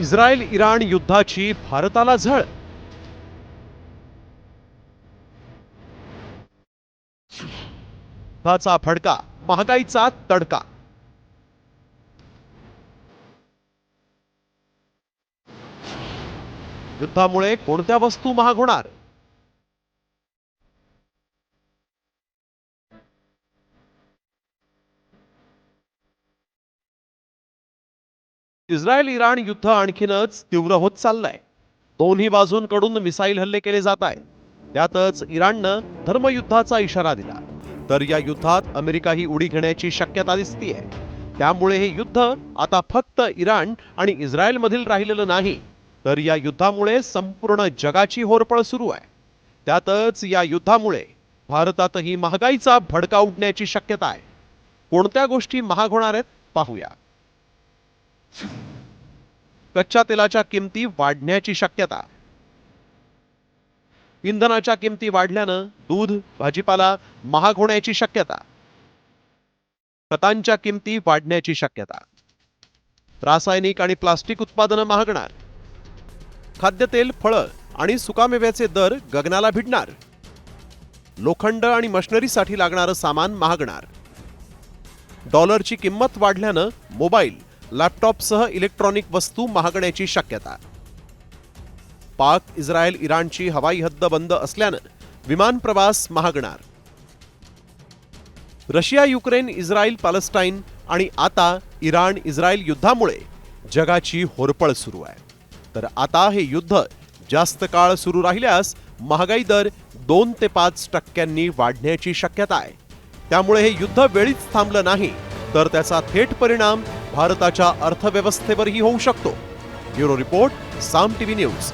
Israel Iran युद्धाची भारताला झळ. युद्धाचा फडका, महागाईचा तडका. युद्धामुळे कोणत्या वस्तू महाग होणार? इस्रायल इराण युद्ध आणखीनच तीव्र होत चाललंय. दोन्ही बाजूंकडून मिसाईल हल्ले केले जात आहेत. त्यातच इराणनं धर्मयुद्धाचा इशारा दिला. तर या युद्धात अमेरिका ही उडी घेण्याची शक्यता दिसतीये. त्यामुळे हे युद्ध आता फक्त इराण आणि इस्रायल मधील राहिलेलं नाही, तर या युद्धामुळे संपूर्ण जगाची होरपळ सुरू आहे. त्यातच या युद्धामुळे भारतातही महागाईचा भडका उडण्याची शक्यता आहे. कोणत्या गोष्टी महाग होणार आहेत पाहूया. कच्च्या तेलाच्या किमती वाढण्याची शक्यता. इंधनाच्या किमती वाढल्यानं दूध, भाजीपाला महाग होण्याची शक्यता. खतांच्या किमती वाढण्याची शक्यता. रासायनिक आणि प्लास्टिक उत्पादनं महागणार. खाद्यतेल, फळं आणि सुकामेव्याचे दर गगनाला भिडणार. लोखंड आणि मशिनरीसाठी लागणारं सामान महागणार. डॉलरची किंमत वाढल्यानं मोबाईल, लॅपटॉपसह इलेक्ट्रॉनिक वस्तू महागण्याची शक्यता. पाक, इस्रायल, इराणची हवाई हद्द बंद असल्यानं विमान प्रवास महागणार. रशिया, युक्रेन, इस्रायल, पॅलेस्टाईन आणि आता इराण इस्रायल युद्धामुळे जगाची होरपळ सुरू आहे. तर आता हे युद्ध जास्त काळ सुरू राहिल्यास महागाई दर 2 ते 5% वाढण्याची शक्यता आहे. त्यामुळे हे युद्ध वेळीच थांबलं नाही तर त्याचा थेट परिणाम भारताच्या अर्थव्यवस्थेवरही होऊ शकतो. ब्युरो रिपोर्ट, साम टीव्ही न्यूज.